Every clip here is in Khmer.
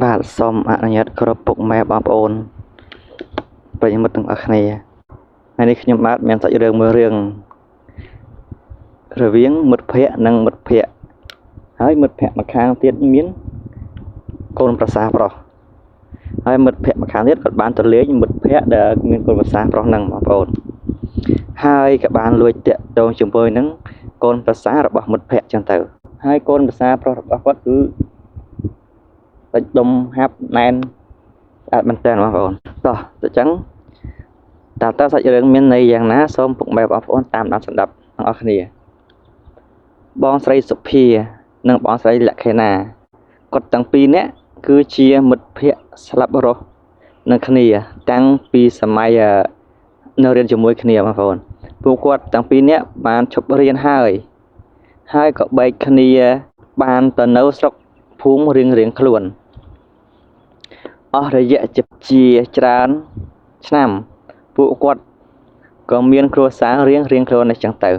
បាទសូមអនុញ្ញាតគោរពពុកម៉ែបងប្អូនប្រិយមិត្តទាំងអស់គ្នាថ្ងៃនេះខ្ញុំបាទមានសាច់រឿងមួយរឿងរវាងមិត្តភ័ក្តិនិងមិត្តភ័ក្តិហើយមិត្តភ័ក្តិម្ខាងទៀតមានកូនប្រសាប្រុសហើយមិត្តភ័ក្តិម្ខាងទៀតក៏បានទៅលេងមិត្តភ័ក្តិដែលមានកូនប្រសាប្រុសនឹងបងប្អូនហើយក៏បានលួចតាក់ទងជាមួយនឹងកូនប្រសារបស់មិត្តភ័ក្តិចឹងទៅហើយកូនប្រសាប្រុសរបស់គាត់គឺតិចដុំហាប់ណែនស្អាតមែនតើបងប្អូនតោះទៅចឹងតើសាច់រឿងមានន័យយ៉ាងណាសូមពុកម៉ែបងប្អូនតាមដានស្ដាប់ទាំងអស់គ្នាបងស្រីសុភានិងបងស្រីលក្ខិណាគាត់ទាំងពីរនាក់គឺជាមិត្តភ័ក្តិស្លាប់រស់នឹងគ្នាតាំងពីសម័យនៅរៀនជាមួយគ្នាបងប្អូនពួកគាត់ទាំងពីរនាក់បានឈប់រៀនហើយក៏បែកគ្នាបានទៅនៅស្រុកភូមិរៀងខ្លួនអស់រយៈជាច្រើនឆ្នាំពួកគាត់ក៏មានគ្រួសាររៀងខ្លួននេះចឹងទៅ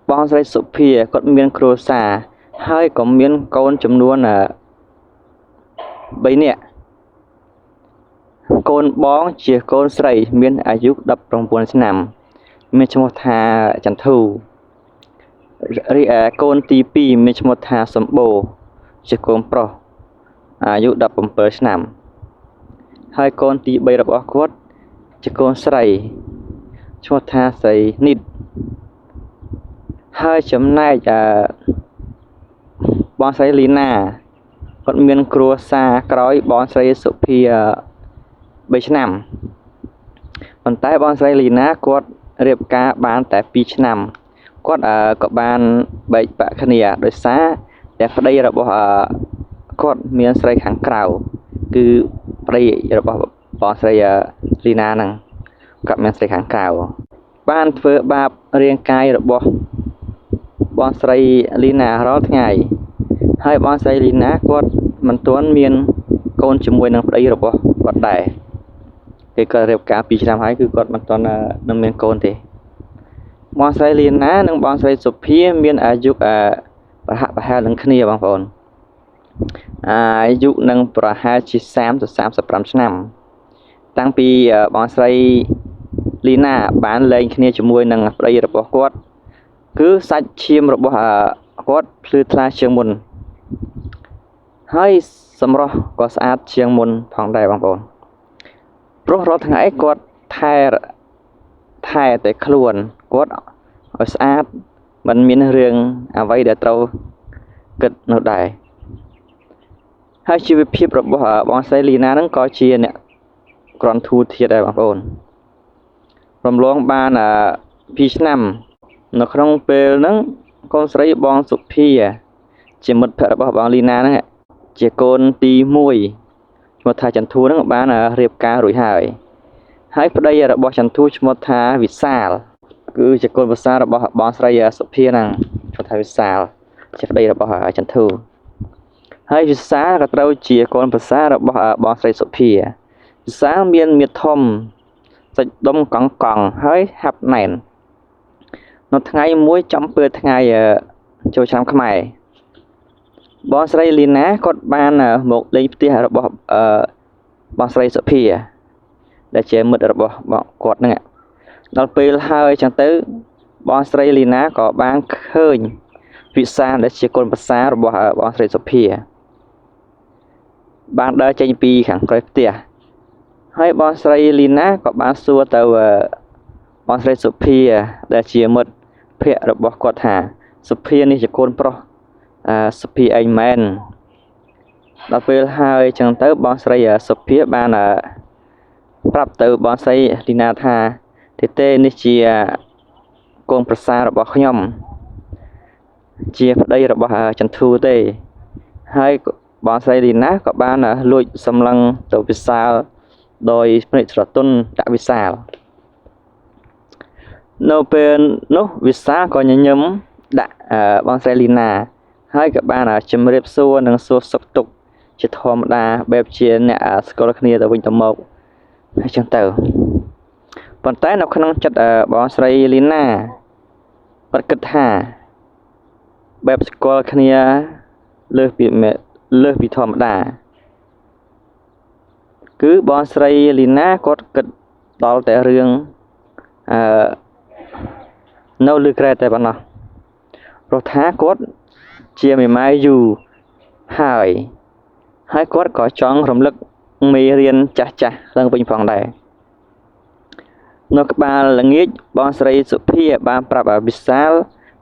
បងស្រីសុភាគាត់មានគ្រួសារហើយក៏មានកូនចំនួន3នាក់កូនបងជាកូនស្រីមានអាយុ19ឆ្នាំមានឈ្មោះថាចន្ទធូរីឯកូនទី2មានឈ្មោះថាសម្បូរជាកូនប្រុសអាយុ17ឆ្នាំហើយកូនទី3របស់គាត់ជាកូនស្រីឈ្មោះថាស្រីនីតហើយចំណែកបងស្រីលីណាគាត់មានគ្រួសារក្រោយបងស្រីសុភា3ឆ្នាំប៉ុន្តែបងស្រីលីណាគាត់រៀបការបានតែ2ឆ្នាំគាត់ក៏បានបែកបាក់គ្នាដោយសារតែប្តីរបស់គាត់មានស្រីខាងក្រៅគឺប្តីរបស់បងស្រីលីណាហ្នឹងគាត់មានស្រីខាងក្រៅបានធ្វើបាបរាងកាយរបស់បងស្រីលីណារាល់ថ្ងៃហើយបងស្រីលីណាគាត់មិនទាន់មានកូនជាមួយនឹងប្តីរបស់គាត់ដែរគេក៏រៀបការ2ឆ្នាំហើយគឺគាត់មិនទាន់នឹងមានកូនទេបងស្រីលីណានិងបងស្រីសុភាមានអាយុប្រហាក់ប្រហែលនឹងគ្នាបងប្អូនអាយុនឹងប្រហែលជា30ទៅ35ឆ្នាំតាំងពីបងស្រីលីណាបានលែងគ្នាជាមួយនឹងប្តីរបស់គាត់គឺសាច់ឈាមរបស់គាត់ភ្លឺថ្លាជាងមុនហើយសម្រស់ក៏ស្អាតជាងមុនផងដែរបងប្អូនព្រោះរាល់ថ្ងៃគាត់ថែតែខ្លួនគាត់ឲ្យស្អាតមិនមានរឿងអ្វីដែលត្រូវគិតនោះដែរហើយជីវភាពរបស់បងស្រីលីណាហ្នឹងក៏ជាអ្នកក្រន់ធូរធាតដែរបងប្អូនរំលងបាន2ឆ្នាំនៅក្នុងពេលហ្នឹងកូនស្រីបងសុភាជាមិត្តភក្តិរបស់បងលីណាហ្នឹងជាកូនទី1ឈ្មោះថាចន្ទធូហ្នឹងបានរៀបការរួចហើយប្តីរបស់ចន្ទធូឈ្មោះថាវិសាលគឺជាកូនប្រសាររបស់បងស្រីសុភាហ្នឹងឈ្មោះថាវិសាលជាប្តីរបស់ចន្ទធូហើយវិសាលក៏ត្រូវជាកូនប្រសាររបស់បងស្រីសុភាវិសាលមានមាឌធំសាច់ដុំកង់ហើយហាប់ណែននៅថ្ងៃមួយចំពេលថ្ងៃចូលឆ្នាំខ្មែរបងស្រីលីណាគាត់បានមកលេងផ្ទះរបស់បងស្រីសុភាដែលជាមិត្តរបស់គាត់ហ្នឹងដល់ពេលហើយចឹងទៅបងស្រីលីណាក៏បានឃើញវិសាលដែលជាកូនប្រសាររបស់បងស្រីសុភាបានដើរចេញពីខាងក្រោយផ្ទះហើយបងស្រីលីណាក៏បានសួរទៅបងស្រីសុភាដែលជាមិត្តភក្តិរបស់គាត់ថាសុភានេះជាកូនប្រុសសុភាអីមែនដល់ពេលហើយចឹងទៅបងស្រីសុភាបានប្រាប់ទៅបងស្រីលីណាថាទេនេះជាកូនប្រសាររបស់ខ្ញុំជាប្តីរបស់ចន្ទធូទេហើយបងស្រីលីណាក៏បានលួចសម្លឹងទៅវិសាលដោយភ្នែកស្រទន់ដាក់វិសាលនៅពេលនោះវិសាលក៏ញញឹមដាក់បងស្រីលីណាហើយក៏បានជំរាបសួរនិងសួរសុខទុក្ខជាធម្មតាបែបជាអ្នកស្គាល់គ្នាទៅវិញទៅមកអញ្ចឹងទៅប៉ុន្តែនៅក្នុងចិត្តបងស្រីលីណាគាត់គិតថាបែបស្គាល់គ្នាលើស លើសពីធម្មតាគឺបងស្រីលីណាគាត់គិតដល់តែរឿងនៅលើក្រែតែប៉ុណ្ណោះព្រោះថាគាត់ជាមេម៉ាយយូរហើយគាត់ក៏ចង់រំលឹកមេរៀនចាស់ឡើងវិញផងដែរនៅក្បាលល្ងាចបងស្រីសុភាបានប្រាប់វិសាល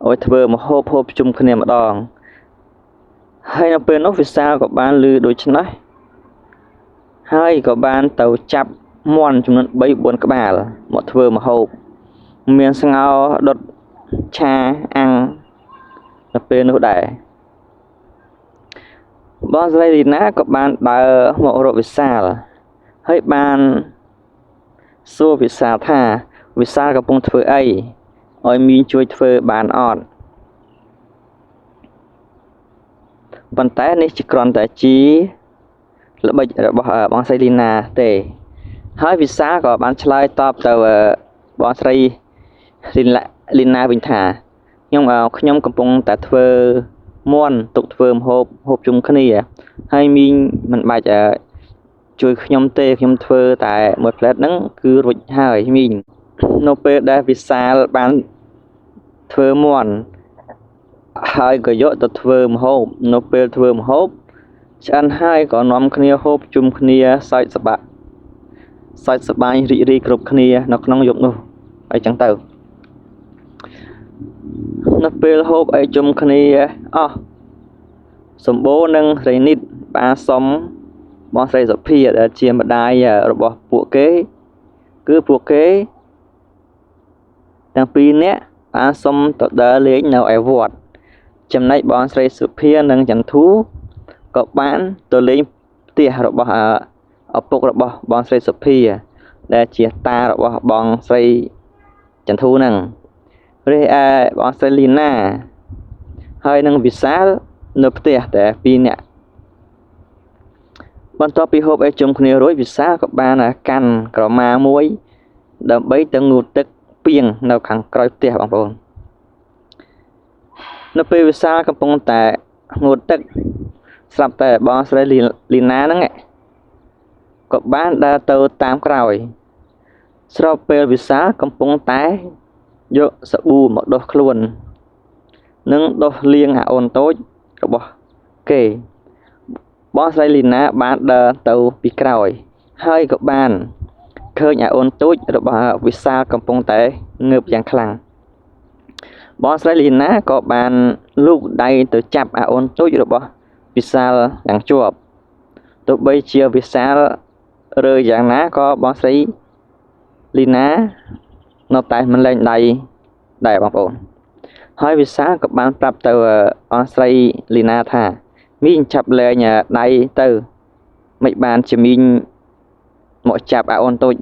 ឲ្យធ្វើម្ហូបហូបជុំគ្នាម្ដងហើយនៅពេលនោះវិសាលក៏បានឮដូច្នេះហើយក៏បានទៅចាប់មាន់ចំនួន 3-4 ក្បាលមកធ្វើម្ហូបមានស្ងោរដុតឆាអាំងនៅពេលនោះដែរបងស្រីលីណាក៏បានដើរមករកវិសាលហើយបានសួរវិសាលថាវិសាលកំពុងធ្វើអីឲ្យមីងជួយធ្វើបានអត់ប៉ុន្តែនេះជាគ្រាន់តែជាល្បិចរបស់បងស្រីលីណាទេហើយវិសាលក៏បានឆ្លើយតបទៅបងស្រីលីណាវិញថាខ្ញុំកំពុងតែធ្វើមាន់ទុកធ្វើម្ហូបហូបជុំគ្នាហើយមីងមិនបាច់ជួយខ្ញុំទេខ្ញុំធ្វើតែមួយផ្លែតហ្នឹងគឺរួចហើយមីងនៅពេលដែលវិសាលបានធ្វើមាន់ហើយក៏យកទៅធ្វើម្ហូបនៅពេលធ្វើម្ហូបឆ្អិនហើយក៏នាំគ្នាហូបជុំគ្នាសើចសប្បាយរីករាយគ្រប់គ្នានៅក្នុងយប់នោះហើយចឹងទៅនៅពេលហូបអីជុំគ្នាអស់សម្បូរនឹងរៃនិតបានសុំបងស្រីសុភាដែលជាម្ដាយរបស់ពួកគេគឺពួកគេទាំងពីរនាក់បានសុំទៅដើរលេងនៅឯវត្តចំណែកបងស្រីសុភានិងចន្ទធូក៏បានទៅលេងផ្ទះរបស់ឪពុករបស់បងស្រីសុភាដែលជាតារបស់បងស្រីចន្ទធូហ្នឹងរីឯបងស្រីលីណាហើយនឹងវិសាលនៅផ្ទះតែ2នាក់បន្ទាប់ពីហូបអីជុំគ្នារួចវិសាលក៏បានកាន់ក្រមាមួយដើម្បីទៅងូតទឹកពីងនៅខាងក្រោយផ្ទះបងប្អូននៅពេលវិសាលកំពុងតែងូតទឹកស្រាប់តែបងស្រីលីណាហ្នឹងក៏បានដើរទៅតាមក្រោយស្របពេលវិសាលកំពុងតែយកសាប៊ូមកដុសខ្លួននិងដុសលាងអូនតូចរបស់គេបងស្រីលីណាបានដើរទៅពីក្រោយហើយក៏បានឃើញអូនតូចរបស់វិសាលកំពុងតែងើបយ៉ាងខ្លាំងបងស្រីលីណាក៏បានលូកដៃទៅចាប់អូនតូចរបស់វិសាលយ៉ាងជាប់ទោះបីជាវិសាលរើយ៉ាងណាក៏បងស្រីលីណានៅតែមិនលែងដៃដែរបងប្អូនហើយវិសាលក៏បានប្រាប់ទៅបងស្រីលីណាថាមីងចាប់លែងដៃទៅមិនបានជាមីងមកចាប់អូនតូច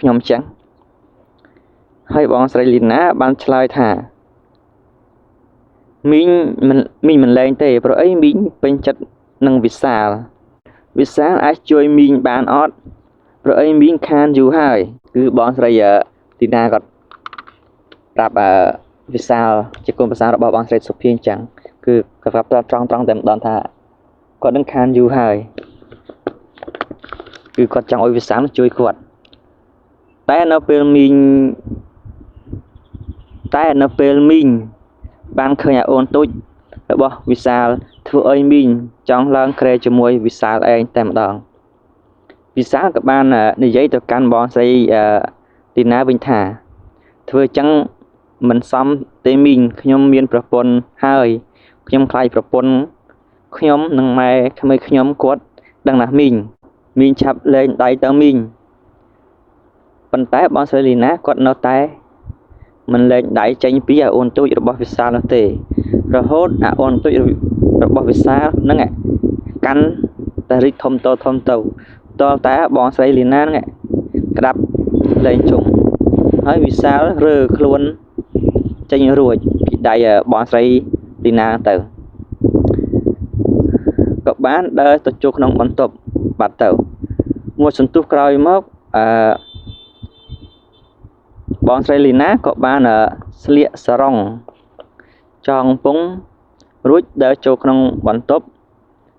ខ្ញុំចឹងហើយបងស្រីលីណាបានឆ្លើយថាមីងមិនលែងទេព្រោះអីមីងពេញចិត្តនឹងវិសាលអាចជួយមីងបានអត់ព្រោះអីមីងខានយូរហើយគឺបងស្រីទីណាគាត់ប្រាប់វិសាលជាកូនប្រសាររបស់បងស្រីសុភាអញ្ចឹងគឺគាត់ប្រាប់ត្រង់តែម្ដងថាគាត់នឹងខានយូរហើយគឺគាត់ចង់ឲ្យវិសាលជួយគាត់តែនៅពេលមីងបានឃើញអូនតូចរបស់វិសាលធ្វើឲ្យមីងចង់ឡើងក្រែជាមួយវិសាលឯងតែម្ដងវិសាលក៏បាននិយាយទៅកាន់បងស្រីទីណាវិញថាធ្វើចឹងមិនសមទេមីងខ្ញុំមានប្រពន្ធហើយខ្ញុំខ្លាចប្រពន្ធខ្ញុំនិងម៉ែក្មេងខ្ញុំគាត់ដឹងណាស់មីងឆាប់លែងដៃទៅមីងប៉ុន្តែបងស្រីលីណាគាត់នៅតែមិនលែងដៃចេញពីអូនតូចរបស់វិសាលនោះទេរហូតអូនតូចរបស់វិសាលហ្នឹងកាន់តែរីកធំទៅតលតែបងស្រីលីណាហ្នឹងក្តាប់លែងជុំហើយវិសាលរើខ្លួនចេញរួចពីដៃបងស្រីលីណាទៅក៏បានដើរទៅចូលក្នុងបន្ទប់បាត់ទៅមួយសន្ទុះក្រោយមកបងស្រីលីណាក៏បានស្លៀកសារ៉ុងចងពងរួចដើរចូលក្នុងបន្ទប់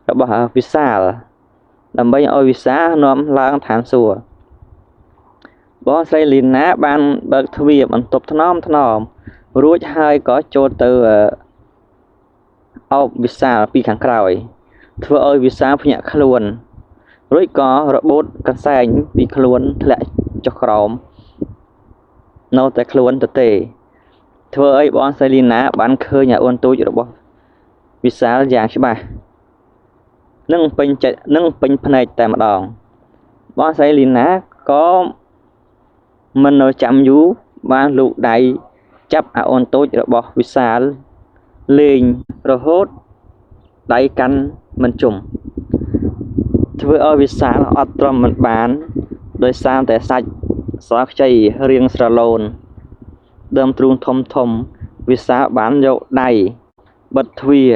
របស់វិសាលដើម្បីឲ្យវិសាលនាំឡើងឋានសួគ៌បងស្រីលីណាបានបើកទ្វារបន្ទប់ថ្នមរួចហើយក៏ចូលទៅអោបវិសាលពីខាងក្រោយធ្វើឲ្យវិសាលភ្ញាក់ខ្លួនរួចក៏របូតកន្សែងពីខ្លួនធ្លាក់ចុះក្រោមនៅតែខ្លួនទៅទេធ្វើឲ្យបងស្រីលីណាបានឃើញអូនទូចរបស់វិសាលយ៉ាងច្បាស់នឹងពេញចិត្តនឹងពេញភ្នែកតែម្ដងបងស្រីលីណាក៏មិននៅចាំយូរបានលូកដៃចាប់អូនតូចរបស់វិសាលលេងរហូតដៃកាន់មិនជុំធ្វើឲ្យវិសាលអត់ទ្រាំមិនបានដោយសារតែសាច់សខ្ចីរាងស្រឡូនដើមទ្រូងធំវិសាលបានយកដៃបិទទ្វារ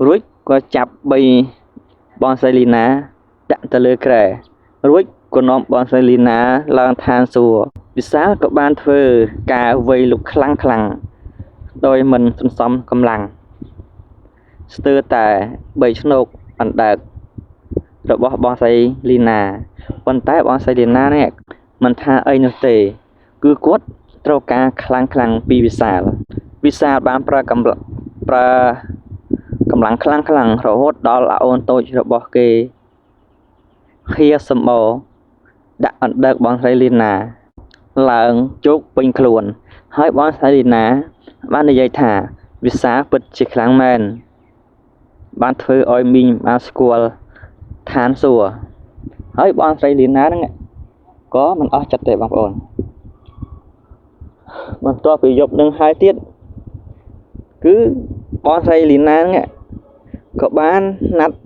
រួចក៏ចាប់បីបងស្រីលីណាដាក់ទៅលើគ្រែរួចក៏នាំបងស្រីលីណាឡើងឋានសួគ៌វិសាលក៏បានធ្វើការវាយលុកខ្លាំងដោយមិនសន្សំកម្លាំងស្ទើរតែ3ឆ្នោកអណ្ដើករបស់បងស្រីលីណាប៉ុន្តែបងស្រីលីណានេះមិនថាអីនោះទេគឺគាត់ត្រូវការខ្លាំងពីវិសាលបានប្រើកម្លាំងខ្លាំងរហូតដល់អូនតូចរបស់គេហៀសម្បោដាក់អណ្ដើកបងស្រីលីណាឡើងជោគពេញខ្លួនហើយបងស្រីលីណាបាននិយាយថាវិសាពិតជាខ្លាំងមែនបានធ្វើឲ្យមីងបានស្គាល់ឋានសួគ៌ហើយបងស្រីលីណាហ្នឹងក៏មិនអស់ចិត្តទេបងប្អូនបន្ទាប់ពីយប់នឹងហើយទៀតគឺបងស្រីលីណាហ្នឹងក៏បានណាត់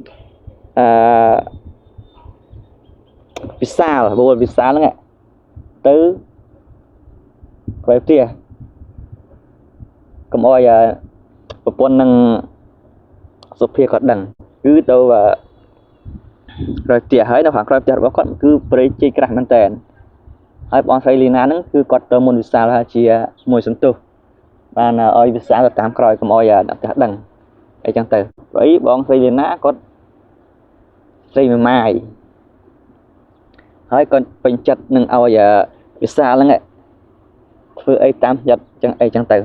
វិសាលហ្នឹងទៅក្រោយផ្ទះកុំអោយប្រពន្ធនឹងសុភាគាត់ដឹងគឺទៅក្រោយផ្ទះហើយនៅខាងក្រោយផ្ទះរបស់គាត់គឺព្រៃជីក្រាស់មែនតើហើយបងស្រីលីណាហ្នឹងគឺគាត់ទៅមុនវិសាលហើយជាមួយសន្ទុះបានឲ្យវិសាលទៅតាមក្រោយកុំអោយអ្នកផ្ទះដឹងអីចឹងទៅព្រៃបងស្រីលីណាគាត់ស្រីម៉ាយហើយគាត់ពេញចិត្តនឹងឲ្យវិសាលហ្នឹងធ្វើអីតាមចិត្តចឹងអីចឹងទៅ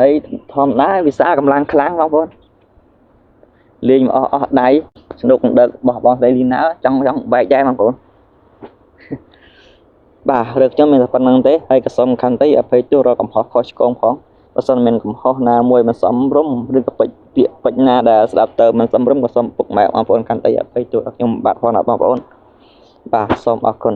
ហើយធម្មតាវិសាកម្លាំងខ្លាំងបងប្អូនលេងមកអស់ដៃស្នុកដឹករបស់បងស្រីលីណាចង់បែកដែរបងប្អូនបាទរឿងខ្ញុំមានតែប៉ុណ្្នឹងទេហើយក៏សំខាន់ទេអភ័យទោសរកកំហុសខុសឆ្គងផងបើសិនមានកំហុសណាមួយមិនសមរម្យឬក៏ពាក្យពេចន៍ណាដែលស្ដាប់ទៅមិនសមរម្យក៏សូមពុកម៉ែបងប្អូនកាន់តែអភ័យទោសដល់ខ្ញុំបាទផងណាបងប្អូនបាទសូមអរគុណ